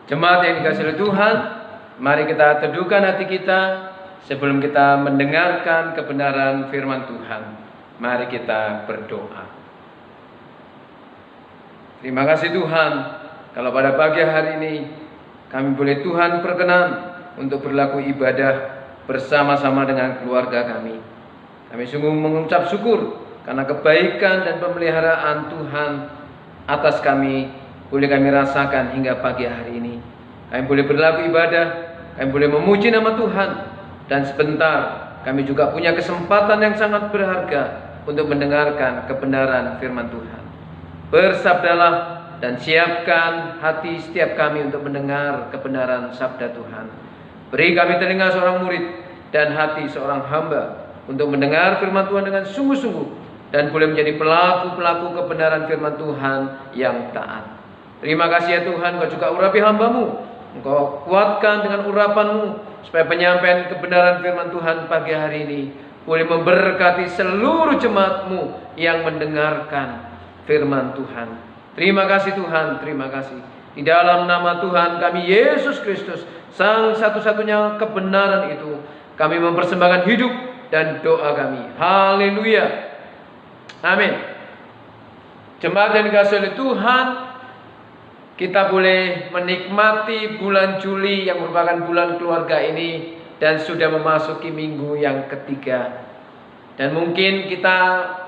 Jemaat yang dikasihi oleh Tuhan, mari kita teduhkan hati kita sebelum kita mendengarkan kebenaran firman Tuhan. Mari kita berdoa. Terima kasih Tuhan, kalau pada pagi hari ini kami boleh Tuhan berkenan untuk berlaku ibadah bersama-sama dengan keluarga kami. Kami sungguh mengucap syukur karena kebaikan dan pemeliharaan Tuhan atas kami boleh kami rasakan hingga pagi hari ini. Kami boleh berlaku ibadah, kami boleh memuji nama Tuhan, dan sebentar kami juga punya kesempatan yang sangat berharga untuk mendengarkan kebenaran firman Tuhan. Bersabdalah dan siapkan hati setiap kami untuk mendengar kebenaran sabda Tuhan. Beri kami telinga seorang murid dan hati seorang hamba untuk mendengar firman Tuhan dengan sungguh-sungguh dan boleh menjadi pelaku-pelaku kebenaran firman Tuhan yang taat. Terima kasih ya Tuhan, Kau juga urapi hamba-Mu. Engkau kuatkan dengan urapan-Mu supaya penyampaian kebenaran firman Tuhan pagi hari ini boleh memberkati seluruh jemaat-Mu yang mendengarkan firman Tuhan. Terima kasih Tuhan, terima kasih. Di dalam nama Tuhan kami Yesus Kristus, Sang satu-satunya kebenaran itu, kami mempersembahkan hidup dan doa kami. Haleluya. Amin. Jemaat yang dikasihi oleh Tuhan, kita boleh menikmati bulan Juli yang merupakan bulan keluarga ini dan sudah memasuki minggu yang ketiga. Dan mungkin kita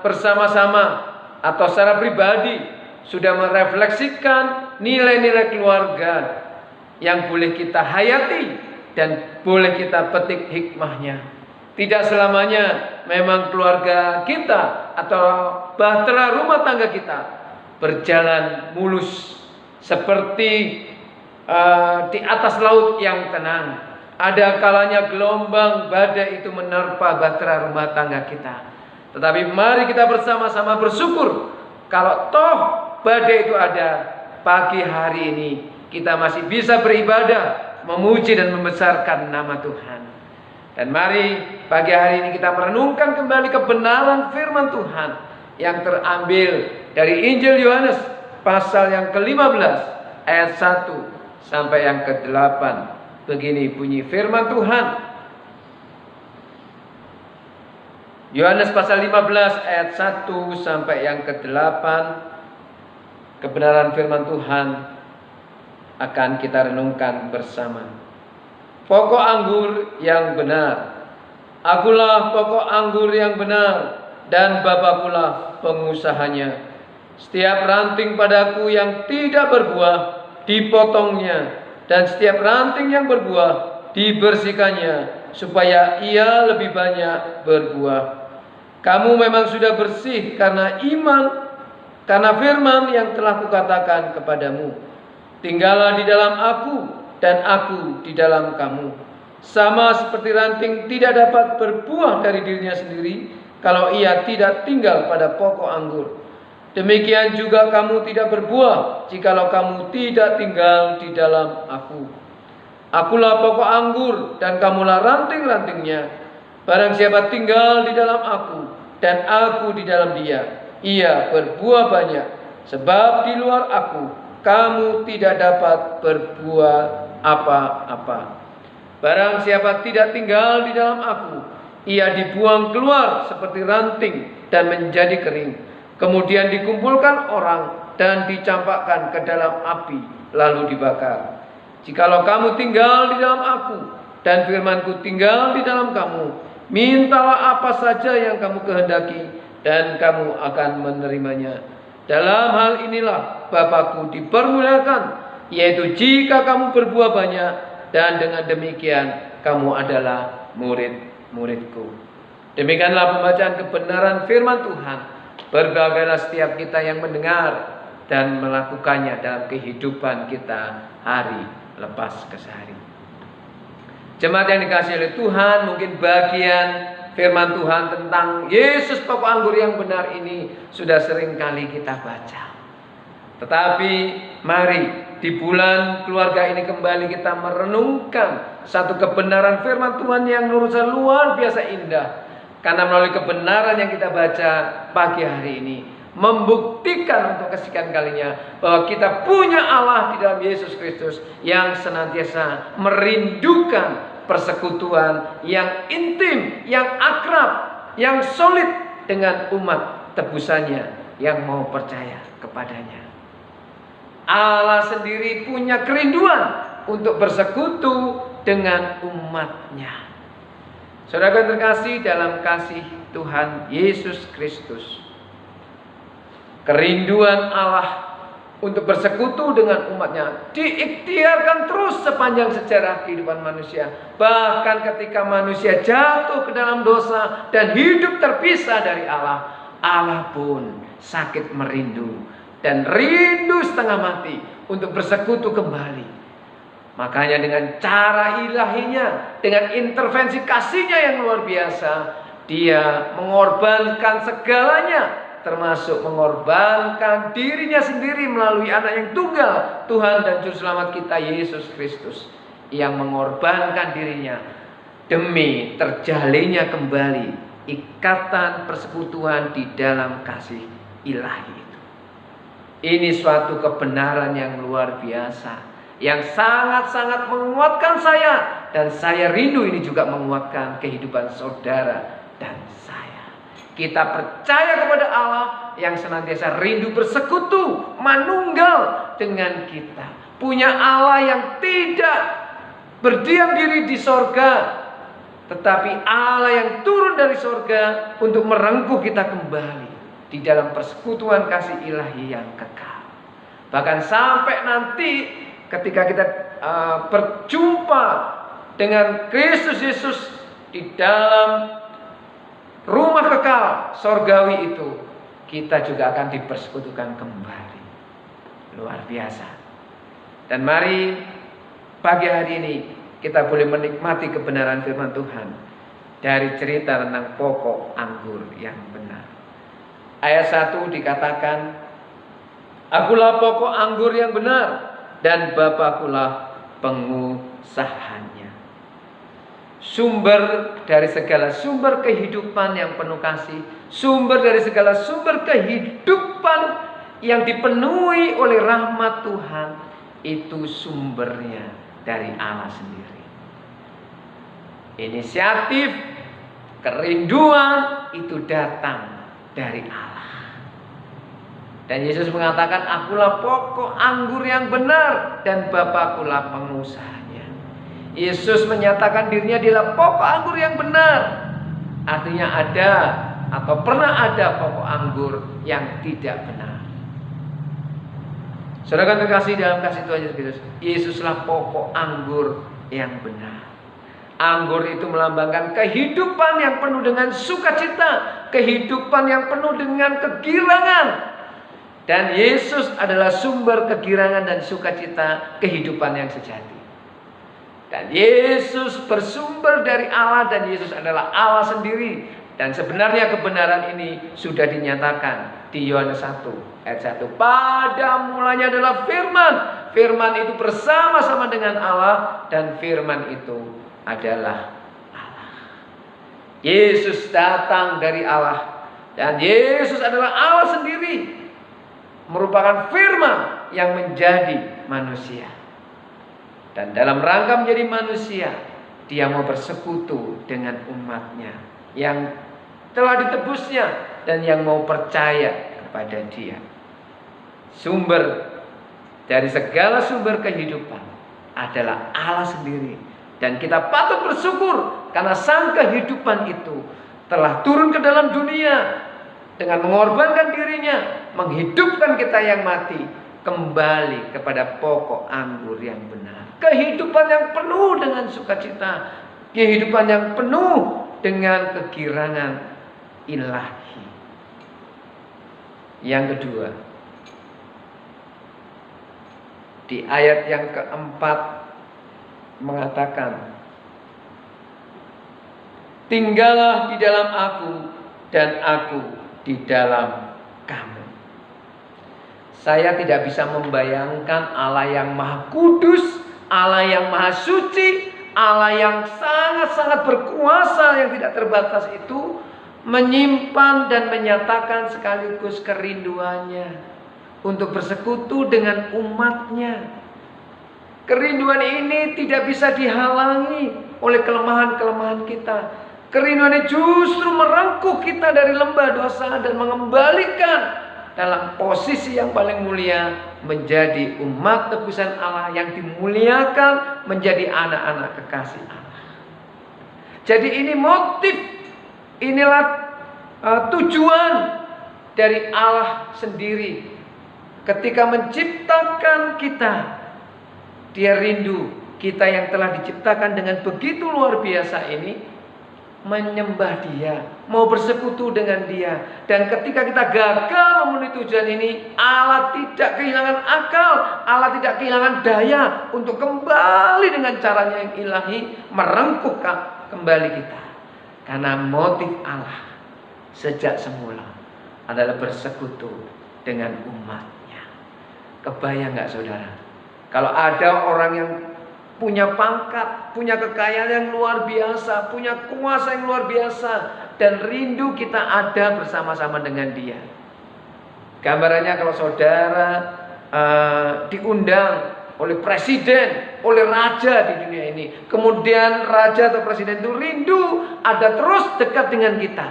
bersama-sama atau secara pribadi sudah merefleksikan nilai-nilai keluarga yang boleh kita hayati dan boleh kita petik hikmahnya. Tidak selamanya memang keluarga kita atau bahtera rumah tangga kita berjalan mulus seperti di atas laut yang tenang. Ada kalanya gelombang badai itu menerpa bahtera rumah tangga kita. Tetapi mari kita bersama-sama bersyukur kalau toh badai itu ada, pagi hari ini kita masih bisa beribadah, memuji dan membesarkan nama Tuhan. Dan mari pagi hari ini kita merenungkan kembali kebenaran firman Tuhan yang terambil dari Injil Yohanes pasal yang ke-15 ayat 1 sampai yang ke-8. Begini bunyi firman Tuhan. Yohanes pasal 15 ayat 1 sampai yang ke-8. Kebenaran firman Tuhan akan kita renungkan bersama. Pokok anggur yang benar. Akulah pokok anggur yang benar, dan Bapakulah pengusahanya. Setiap ranting padaku yang tidak berbuah dipotongnya, dan setiap ranting yang berbuah dibersihkannya, supaya ia lebih banyak berbuah. Kamu memang sudah bersih karena iman, karena firman yang telah kukatakan kepadamu. Tinggallah di dalam aku dan aku di dalam kamu. Sama seperti ranting tidak dapat berbuah dari dirinya sendiri kalau ia tidak tinggal pada pokok anggur. Demikian juga kamu tidak berbuah jikalau kamu tidak tinggal di dalam aku. Akulah pokok anggur dan kamulah ranting-rantingnya. Barang siapa tinggal di dalam aku dan aku di dalam dia, ia berbuah banyak. Sebab di luar aku kamu tidak dapat berbuah apa-apa. Barang siapa tidak tinggal di dalam aku, ia dibuang keluar seperti ranting dan menjadi kering. Kemudian dikumpulkan orang dan dicampakkan ke dalam api, lalu dibakar. Jikalau kamu tinggal di dalam aku dan firmanku tinggal di dalam kamu, mintalah apa saja yang kamu kehendaki dan kamu akan menerimanya. Dalam hal inilah Bapakku dipermuliakan, yaitu jika kamu berbuah banyak, dan dengan demikian kamu adalah murid-muridku. Demikianlah pembacaan kebenaran firman Tuhan. Berbagailah setiap kita yang mendengar dan melakukannya dalam kehidupan kita hari lepas ke hari. Jemaat yang dikasihi oleh Tuhan, mungkin bagian firman Tuhan tentang Yesus pokok anggur yang benar ini sudah sering kali kita baca. Tetapi mari di bulan keluarga ini kembali kita merenungkan satu kebenaran firman Tuhan yang menurut luar biasa indah. Karena melalui kebenaran yang kita baca pagi hari ini, membuktikan untuk kesekian kalinya bahwa kita punya Allah di dalam Yesus Kristus yang senantiasa merindukan persekutuan yang intim, yang akrab, yang solid dengan umat tebusannya yang mau percaya kepadanya. Allah sendiri punya kerinduan untuk bersekutu dengan umatnya. Saudara terkasih dalam kasih Tuhan Yesus Kristus, kerinduan Allah untuk bersekutu dengan umatnya diikhtiarkan terus sepanjang sejarah kehidupan manusia. Bahkan ketika manusia jatuh ke dalam dosa dan hidup terpisah dari Allah, Allah pun sakit merindu dan rindu setengah mati untuk bersekutu kembali. Makanya dengan cara ilahinya, dengan intervensi kasihnya yang luar biasa, dia mengorbankan segalanya, termasuk mengorbankan dirinya sendiri melalui anak yang tunggal, Tuhan dan Juru Selamat kita Yesus Kristus, yang mengorbankan dirinya demi terjalinnya kembali ikatan persekutuan di dalam kasih ilahi itu. Ini suatu kebenaran yang luar biasa, yang sangat-sangat menguatkan saya, dan saya rindu ini juga menguatkan kehidupan saudara dan saya. Kita percaya kepada Allah yang senantiasa rindu bersekutu, manunggal dengan kita. Punya Allah yang tidak berdiam diri di sorga, tetapi Allah yang turun dari sorga untuk merengkuh kita kembali di dalam persekutuan kasih ilahi yang kekal. Bahkan sampai nanti ketika kita berjumpa dengan Kristus Yesus di dalam rumah kekal sorgawi itu, kita juga akan dipersekutukan kembali. Luar biasa. Dan mari pagi hari ini kita boleh menikmati kebenaran firman Tuhan dari cerita tentang pokok anggur yang benar. Ayat 1 dikatakan, "Akulah pokok anggur yang benar, dan Bapakulah pengusahanya." Sumber dari segala sumber kehidupan yang penuh kasih, sumber dari segala sumber kehidupan yang dipenuhi oleh rahmat Tuhan, itu sumbernya dari Allah sendiri. Inisiatif, kerinduan itu datang dari Allah. Dan Yesus mengatakan, "Akulah pokok anggur yang benar, dan Bapakulah pengusahanya." Yesus menyatakan dirinya adalah pokok anggur yang benar. Artinya ada atau pernah ada pokok anggur yang tidak benar. Saudara terkasih dalam kasih Tuhan Yesus Kristus, Yesuslah pokok anggur yang benar. Anggur itu melambangkan kehidupan yang penuh dengan sukacita, kehidupan yang penuh dengan kegirangan. Dan Yesus adalah sumber kegirangan dan sukacita kehidupan yang sejati. Dan Yesus bersumber dari Allah, dan Yesus adalah Allah sendiri. Dan sebenarnya kebenaran ini sudah dinyatakan di Yohanes 1 ayat 1. Pada mulanya adalah firman. Firman itu bersama-sama dengan Allah, dan firman itu adalah Allah. Yesus datang dari Allah, dan Yesus adalah Allah sendiri, merupakan firman yang menjadi manusia. Dan dalam rangka menjadi manusia, dia mau bersekutu dengan umatnya yang telah ditebusnya dan yang mau percaya kepada dia. Sumber dari segala sumber kehidupan adalah Allah sendiri. Dan kita patut bersyukur karena sang kehidupan itu telah turun ke dalam dunia dengan mengorbankan dirinya, menghidupkan kita yang mati kembali kepada pokok anggur yang benar. Kehidupan yang penuh dengan sukacita, kehidupan yang penuh dengan kegirangan ilahi. Yang kedua, di ayat yang keempat mengatakan, "Tinggallah di dalam aku, dan aku di dalam kamu." Saya tidak bisa membayangkan Allah yang maha kudus, Allah yang maha suci, Allah yang sangat-sangat berkuasa yang tidak terbatas itu menyimpan dan menyatakan sekaligus kerinduannya untuk bersekutu dengan umatnya. Kerinduan ini tidak bisa dihalangi oleh kelemahan-kelemahan kita. Kerinduan ini justru merengkuh kita dari lembah dosa dan mengembalikan dalam posisi yang paling mulia, menjadi umat tebusan Allah yang dimuliakan, menjadi anak-anak kekasih Allah. Jadi ini motif, inilah tujuan dari Allah sendiri ketika menciptakan kita. Dia rindu kita yang telah diciptakan dengan begitu luar biasa ini menyembah Dia, mau bersekutu dengan Dia. Dan ketika kita gagal memenuhi tujuan ini, Allah tidak kehilangan akal, Allah tidak kehilangan daya untuk kembali dengan caranya yang ilahi, merengkuh kembali kita. Karena motif Allah sejak semula adalah bersekutu dengan umatnya. Kebayang gak saudara? Kalau ada orang yang punya pangkat, punya kekayaan yang luar biasa, punya kuasa yang luar biasa, dan rindu kita ada bersama-sama dengan dia. Gambarannya kalau saudara diundang oleh presiden, oleh raja di dunia ini, kemudian raja atau presiden itu rindu ada terus dekat dengan kita.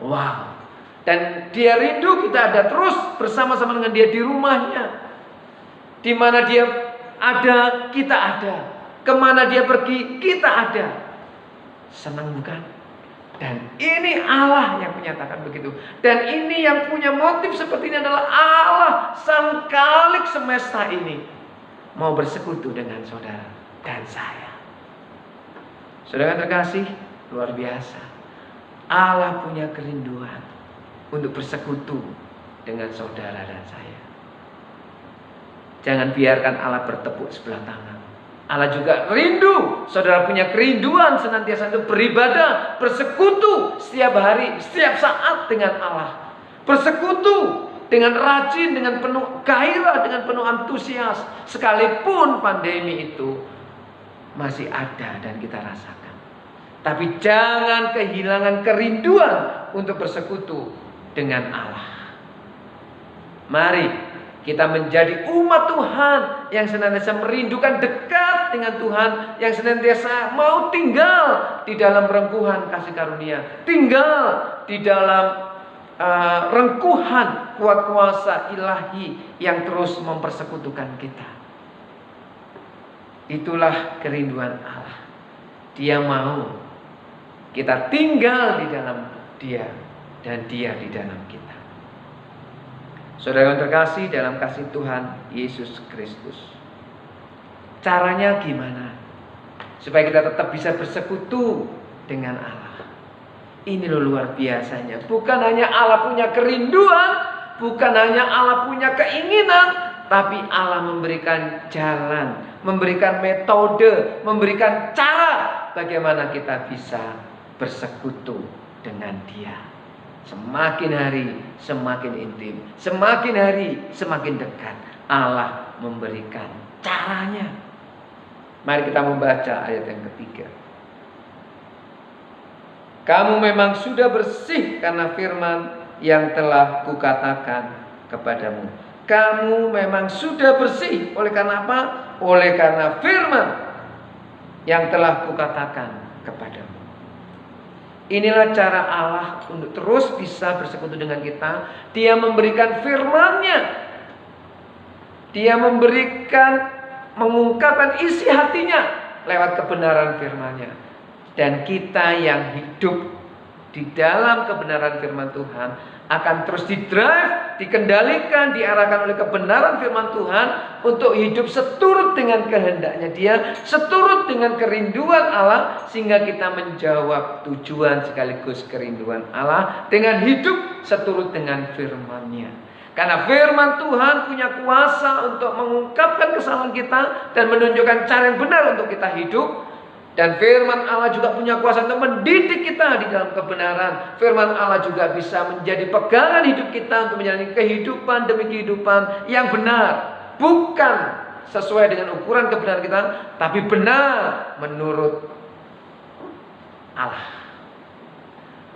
Wow. Dan dia rindu kita ada terus bersama-sama dengan dia di rumahnya. Di mana dia ada, kita ada. Kemana dia pergi, kita ada. Senang bukan? Dan ini Allah yang menyatakan begitu. Dan ini yang punya motif seperti ini adalah Allah, Sang Khalik semesta ini, mau bersekutu dengan saudara dan saya. Saudara terkasih, luar biasa. Allah punya kerinduan untuk bersekutu dengan saudara dan saya. Jangan biarkan Allah bertepuk sebelah tangan. Allah juga rindu, saudara punya kerinduan senantiasa untuk beribadah, bersekutu setiap hari, setiap saat dengan Allah. Bersekutu dengan rajin, dengan penuh gairah, dengan penuh antusias. Sekalipun pandemi itu masih ada dan kita rasakan. Tapi jangan kehilangan kerinduan untuk bersekutu dengan Allah. Mari kita menjadi umat Tuhan yang senantiasa merindukan dekat dengan Tuhan, yang senantiasa mau tinggal di dalam rengkuhan kasih karunia, tinggal di dalam rengkuhan kuat kuasa ilahi yang terus mempersekutukan kita. Itulah kerinduan Allah. Dia mau kita tinggal di dalam Dia dan Dia di dalam kita. Saudara yang terkasih dalam kasih Tuhan Yesus Kristus, caranya gimana supaya kita tetap bisa bersekutu dengan Allah? Ini loh luar biasanya. Bukan hanya Allah punya kerinduan, bukan hanya Allah punya keinginan, tapi Allah memberikan jalan, memberikan metode, memberikan cara bagaimana kita bisa bersekutu dengan Dia. Semakin hari semakin intim, semakin hari semakin dekat. Allah memberikan caranya. Mari kita membaca ayat yang ketiga. Kamu memang sudah bersih karena firman yang telah kukatakan kepadamu. Kamu memang sudah bersih. Oleh karena apa? Oleh karena firman yang telah kukatakan kepadamu. Inilah cara Allah untuk terus bisa bersekutu dengan kita. Dia memberikan firman-Nya. Dia mengungkapkan isi hatinya lewat kebenaran firman-Nya. Dan kita yang hidup di dalam kebenaran firman Tuhan akan terus didrive, dikendalikan, diarahkan oleh kebenaran firman Tuhan untuk hidup seturut dengan kehendaknya Dia, seturut dengan kerinduan Allah, sehingga kita menjawab tujuan sekaligus kerinduan Allah dengan hidup seturut dengan firman-Nya. Karena firman Tuhan punya kuasa untuk mengungkapkan kesalahan kita dan menunjukkan cara yang benar untuk kita hidup. Dan firman Allah juga punya kuasa untuk mendidik kita di dalam kebenaran. Firman Allah juga bisa menjadi pegangan hidup kita untuk menjalani kehidupan demi kehidupan yang benar. Bukan sesuai dengan ukuran kebenaran kita, tapi benar menurut Allah.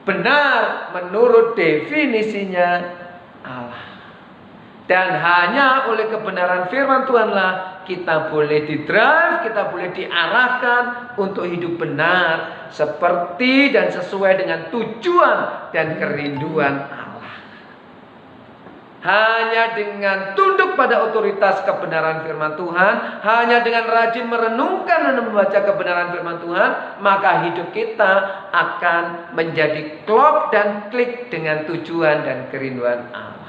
benar menurut definisinya Allah. Dan hanya oleh kebenaran firman Tuhanlah kita boleh didrive, kita boleh diarahkan untuk hidup benar seperti dan sesuai dengan tujuan dan kerinduan Allah. Hanya dengan tunduk pada otoritas kebenaran firman Tuhan, hanya dengan rajin merenungkan dan membaca kebenaran firman Tuhan, maka hidup kita akan menjadi klop dan klik dengan tujuan dan kerinduan Allah.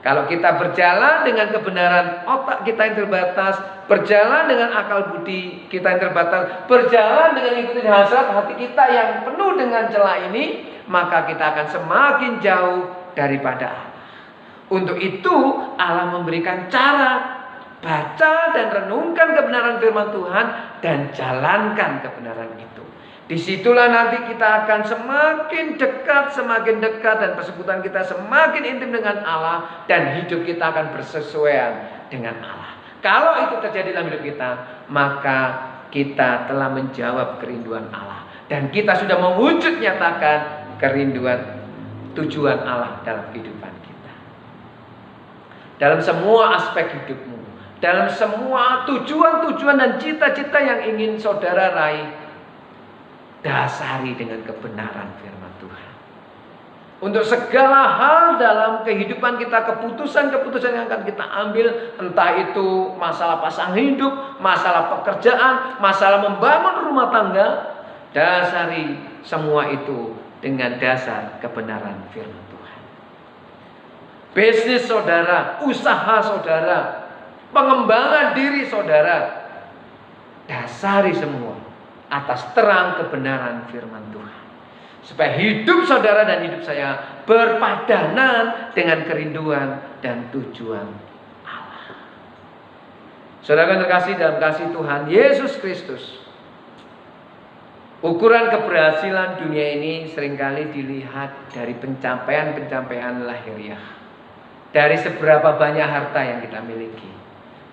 Kalau kita berjalan dengan kebenaran otak kita yang terbatas, berjalan dengan akal budi kita yang terbatas, berjalan dengan ikuti hasrat hati kita yang penuh dengan celah ini, maka kita akan semakin jauh daripada Allah. Untuk itu Allah memberikan cara, baca dan renungkan kebenaran firman Tuhan dan jalankan kebenaran itu. Disitulah nanti kita akan semakin dekat dan persekutuan kita semakin intim dengan Allah dan hidup kita akan bersesuaian dengan Allah. Kalau itu terjadi dalam hidup kita, maka kita telah menjawab kerinduan Allah dan kita sudah mewujud nyatakan kerinduan tujuan Allah dalam kehidupan kita. Dalam semua aspek hidupmu, dalam semua tujuan-tujuan dan cita-cita yang ingin saudara raih, dasari dengan kebenaran firman Tuhan. Untuk segala hal dalam kehidupan kita, keputusan-keputusan yang akan kita ambil, entah itu masalah pasangan hidup, masalah pekerjaan, masalah membangun rumah tangga, dasari semua itu dengan dasar kebenaran firman Tuhan. Bisnis saudara, usaha saudara, pengembangan diri saudara, dasari semua atas terang kebenaran firman Tuhan. Supaya hidup saudara dan hidup saya berpadanan dengan kerinduan dan tujuan Allah. Saudara yang terkasih dalam kasih Tuhan Yesus Kristus, ukuran keberhasilan dunia ini seringkali dilihat dari pencapaian-pencapaian lahiriah. Dari seberapa banyak harta yang kita miliki.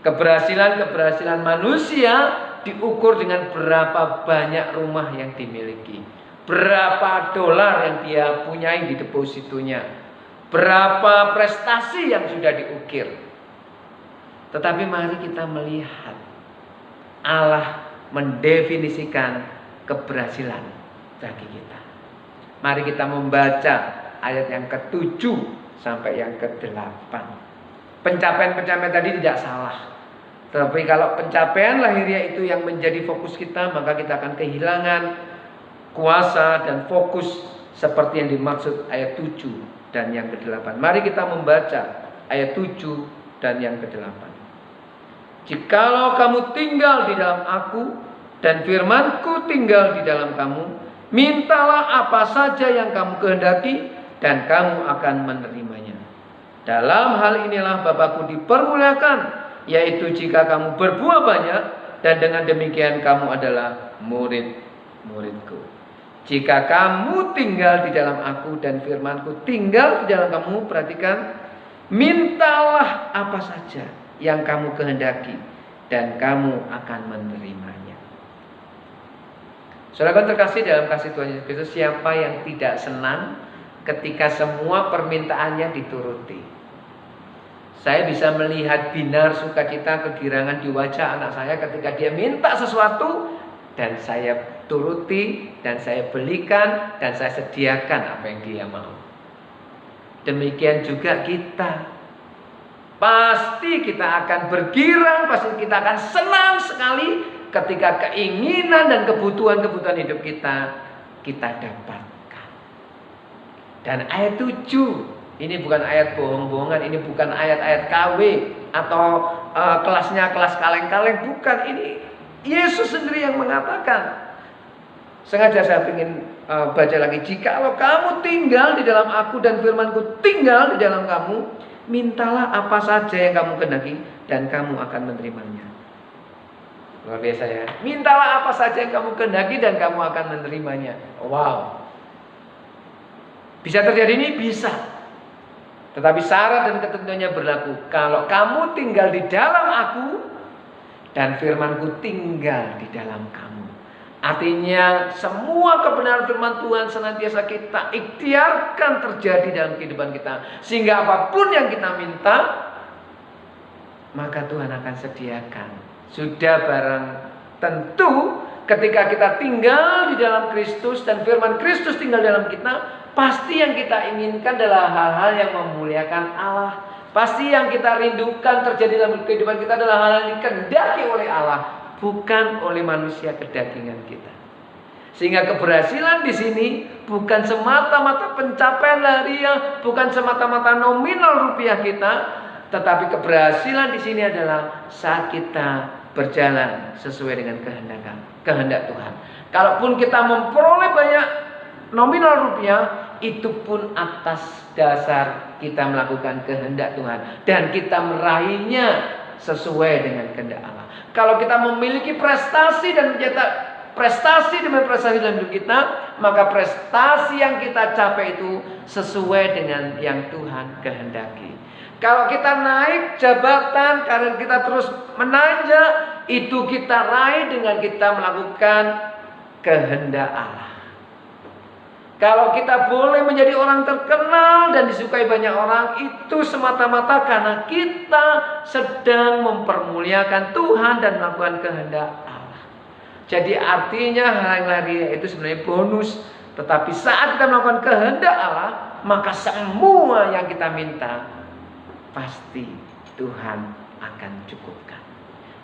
Keberhasilan manusia diukur dengan berapa banyak rumah yang dimiliki, berapa dolar yang dia punyai di depositonya, berapa prestasi yang sudah diukir. Tetapi mari kita melihat Allah mendefinisikan keberhasilan bagi kita. Mari kita membaca ayat yang ke-7 sampai yang ke-8. Pencapaian-pencapaian tadi tidak salah. Tapi kalau pencapaian lahiriah itu yang menjadi fokus kita, maka kita akan kehilangan kuasa dan fokus seperti yang dimaksud ayat 7 dan yang ke-8. Mari kita membaca ayat 7 dan yang ke-8. Jikalau kamu tinggal di dalam aku dan firmanku tinggal di dalam kamu, mintalah apa saja yang kamu kehendaki dan kamu akan menerimanya. Dalam hal inilah Bapakku dipermuliakan, yaitu jika kamu berbuah banyak, dan dengan demikian kamu adalah murid-muridku. Jika kamu tinggal di dalam aku dan firmanku tinggal di dalam kamu, perhatikan, mintalah apa saja yang kamu kehendaki dan kamu akan menerimanya. Saudara terkasih dalam kasih Tuhan Yesus Kristus, siapa yang tidak senang ketika semua permintaannya dituruti? Saya bisa melihat binar sukacita kegirangan di wajah anak saya ketika dia minta sesuatu dan saya turuti dan saya belikan dan saya sediakan apa yang dia mau. Demikian juga kita. Pasti kita akan bergirang, pasti kita akan senang sekali ketika keinginan dan kebutuhan-kebutuhan hidup kita dapatkan. Dan ayat 7, ini bukan ayat bohong-bohongan, ini bukan ayat-ayat KW atau kelasnya kelas kaleng-kaleng, bukan. Ini Yesus sendiri yang mengatakan. Sengaja saya ingin baca lagi. Jikalau kamu tinggal di dalam aku dan firmanku tinggal di dalam kamu, mintalah apa saja yang kamu kehendaki dan kamu akan menerimanya. Luar biasa ya. Mintalah apa saja yang kamu kehendaki dan kamu akan menerimanya. Wow. Bisa terjadi ini? Bisa. Tetapi syarat dan ketentuannya berlaku. Kalau kamu tinggal di dalam aku dan firmanku tinggal di dalam kamu, Artinya semua kebenaran firman Tuhan senantiasa kita ikhtiarkan terjadi dalam kehidupan kita. Sehingga apapun yang kita minta, maka Tuhan akan sediakan. Sudah barang tentu ketika kita tinggal di dalam Kristus dan firman Kristus tinggal dalam kita, pasti yang kita inginkan adalah hal-hal yang memuliakan Allah. Pasti yang kita rindukan terjadi dalam kehidupan kita adalah hal yang dikehendaki oleh Allah, bukan oleh manusia kedagingan kita. Sehingga keberhasilan di sini bukan semata-mata pencapaian lahiriah, bukan semata-mata nominal rupiah kita, tetapi keberhasilan di sini adalah saat kita berjalan sesuai dengan kehendak Tuhan. Kalaupun kita memperoleh banyak nominal rupiah, itu pun atas dasar kita melakukan kehendak Tuhan dan kita meraihnya sesuai dengan kehendak Allah. Kalau kita memiliki prestasi dan mencetak prestasi demi prestasi dalam hidup kita, maka prestasi yang kita capai itu sesuai dengan yang Tuhan kehendaki. Kalau kita naik jabatan, karir kita terus menanjak, itu kita raih dengan kita melakukan kehendak Allah. Kalau kita boleh menjadi orang terkenal dan disukai banyak orang, itu semata-mata karena kita sedang mempermuliakan Tuhan dan melakukan kehendak Allah. Jadi artinya hal yang lahiriah itu sebenarnya bonus. Tetapi saat kita melakukan kehendak Allah, maka semua yang kita minta pasti Tuhan akan cukupkan.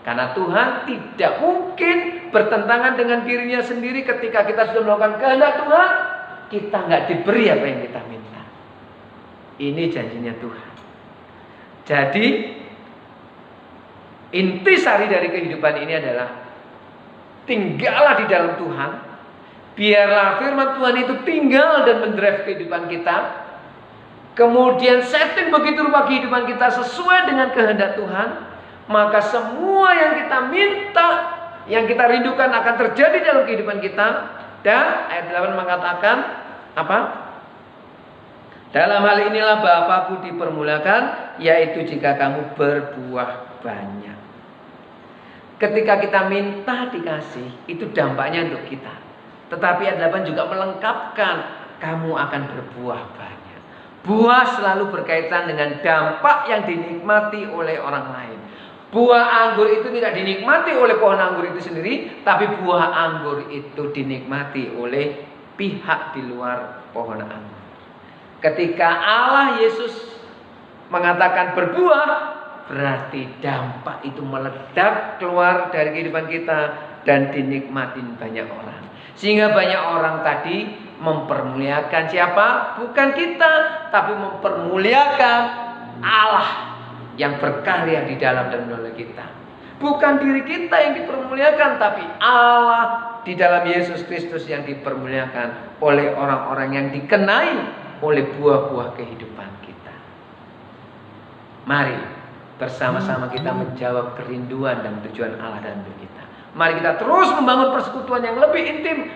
Karena Tuhan tidak mungkin bertentangan dengan dirinya sendiri. Ketika kita sudah melakukan kehendak Tuhan, kita nggak diberi apa yang kita minta. Ini janjinya Tuhan. Jadi intisari dari kehidupan ini adalah tinggallah di dalam Tuhan. Biarlah firman Tuhan itu tinggal dan mendrive kehidupan kita. Kemudian setting begitu rupa kehidupan kita sesuai dengan kehendak Tuhan. Maka semua yang kita minta, yang kita rindukan akan terjadi dalam kehidupan kita. Dan ayat 8 mengatakan apa? Dalam hal inilah Bapakku dipermuliakan, yaitu jika kamu berbuah banyak. Ketika kita minta dikasih, itu dampaknya untuk kita. Tetapi ayat 8 juga melengkapkan, kamu akan berbuah banyak. Buah selalu berkaitan dengan dampak yang dinikmati oleh orang lain. Buah anggur itu tidak dinikmati oleh pohon anggur itu sendiri, tapi buah anggur itu dinikmati oleh pihak di luar pohon anggur. Ketika Allah Yesus mengatakan berbuah, berarti dampak itu meledak keluar dari kehidupan kita dan dinikmatin banyak orang. Sehingga banyak orang tadi mempermuliakan siapa? Bukan kita, tapi mempermuliakan Allah yang berkarya di dalam dan melalui kita. Bukan diri kita yang dipermuliakan, tapi Allah di dalam Yesus Kristus yang dipermuliakan oleh orang-orang yang dikenai oleh buah-buah kehidupan kita. Mari bersama-sama kita menjawab kerinduan dan tujuan Allah dalam hidup kita. Mari kita terus membangun persekutuan yang lebih intim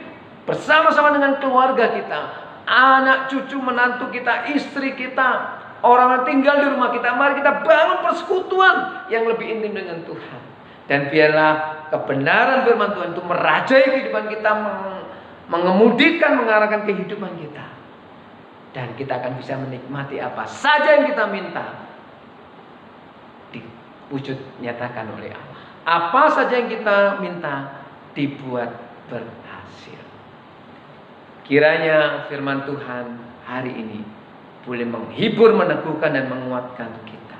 bersama-sama dengan keluarga kita, anak, cucu, menantu kita, istri kita, orang yang tinggal di rumah kita. Mari kita bangun persekutuan yang lebih intim dengan Tuhan. Dan biarlah kebenaran firman Tuhan itu merajai kehidupan kita, mengemudikan, mengarahkan kehidupan kita. Dan kita akan bisa menikmati apa saja yang kita minta diwujud nyatakan oleh Allah. Apa saja yang kita minta dibuat berhasil. Kiranya firman Tuhan hari ini boleh menghibur, meneguhkan, dan menguatkan kita.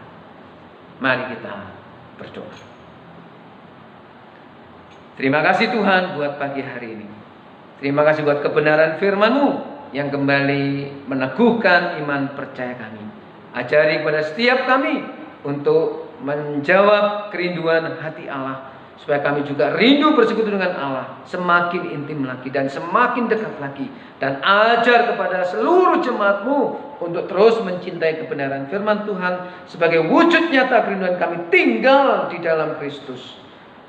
Mari kita berdoa. Terima kasih Tuhan buat pagi hari ini. Terima kasih buat kebenaran firman-Mu yang kembali meneguhkan iman percaya kami. Ajari kepada setiap kami untuk menjawab kerinduan hati Allah, supaya kami juga rindu bersekutu dengan Allah semakin intim lagi dan semakin dekat lagi. Dan ajar kepada seluruh jemaat-Mu untuk terus mencintai kebenaran firman Tuhan sebagai wujud nyata kerinduan kami tinggal di dalam Kristus.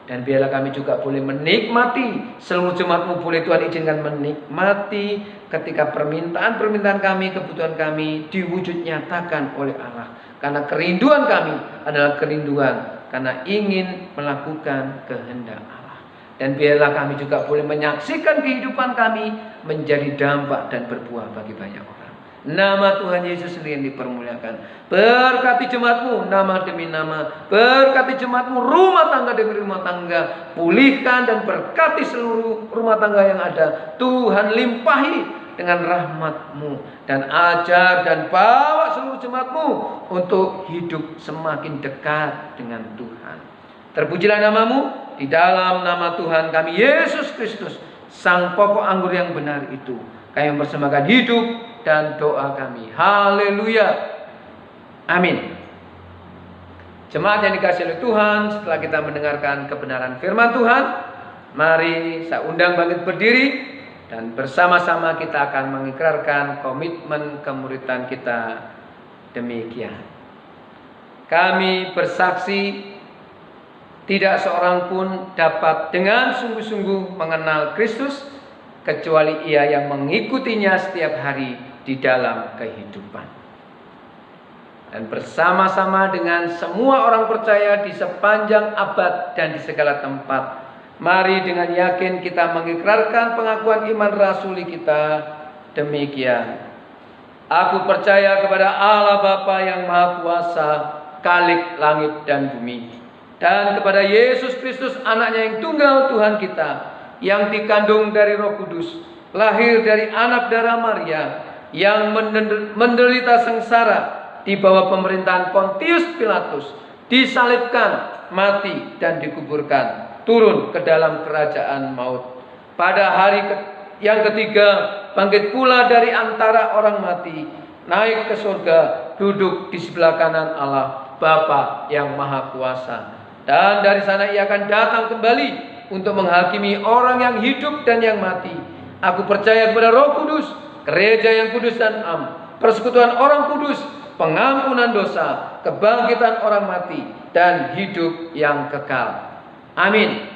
Dan biarlah kami juga boleh menikmati, seluruh jemaat-Mu boleh Tuhan izinkan menikmati ketika permintaan-permintaan kami, kebutuhan kami diwujud nyatakan oleh Allah. Karena kerinduan kami adalah kerinduan karena ingin melakukan kehendak Allah. Dan biarlah kami juga boleh menyaksikan kehidupan kami menjadi dampak dan berbuah bagi banyak orang. Nama Tuhan Yesus sendiri yang dipermuliakan. Berkati jemaat-Mu nama demi nama. Berkati jemaat-Mu rumah tangga demi rumah tangga. Pulihkan dan berkati seluruh rumah tangga yang ada. Tuhan limpahi dengan rahmat-Mu. Dan ajar dan bawa seluruh jemaat-Mu untuk hidup semakin dekat dengan Tuhan. Terpujilah nama-Mu. Di dalam nama Tuhan kami Yesus Kristus, Sang pokok anggur yang benar itu, kami mempersembahkan hidup dan doa kami. Haleluya. Amin. Jemaat yang dikasihi oleh Tuhan, setelah kita mendengarkan kebenaran firman Tuhan, mari saya undang bangkit berdiri dan bersama-sama kita akan mengikrarkan komitmen kemuridan kita demikian. Kami bersaksi tidak seorang pun dapat dengan sungguh-sungguh mengenal Kristus kecuali ia yang mengikutinya setiap hari di dalam kehidupan. Dan bersama-sama dengan semua orang percaya di sepanjang abad dan di segala tempat, mari dengan yakin kita mengikrarkan pengakuan iman rasuli kita demikian. Aku percaya kepada Allah Bapa yang Maha Kuasa, Khalik langit dan bumi, dan kepada Yesus Kristus anaknya yang tunggal Tuhan kita, yang dikandung dari Roh Kudus, lahir dari anak darah Maria, yang menderita sengsara di bawah pemerintahan Pontius Pilatus, disalibkan, mati dan dikuburkan, turun ke dalam kerajaan maut. Pada hari yang ketiga bangkit pula dari antara orang mati, naik ke surga, duduk di sebelah kanan Allah Bapa yang Maha Kuasa. Dan dari sana ia akan datang kembali untuk menghakimi orang yang hidup dan yang mati. Aku percaya kepada Roh Kudus, gereja yang kudus dan am, persekutuan orang kudus, pengampunan dosa, kebangkitan orang mati, dan hidup yang kekal. Amin.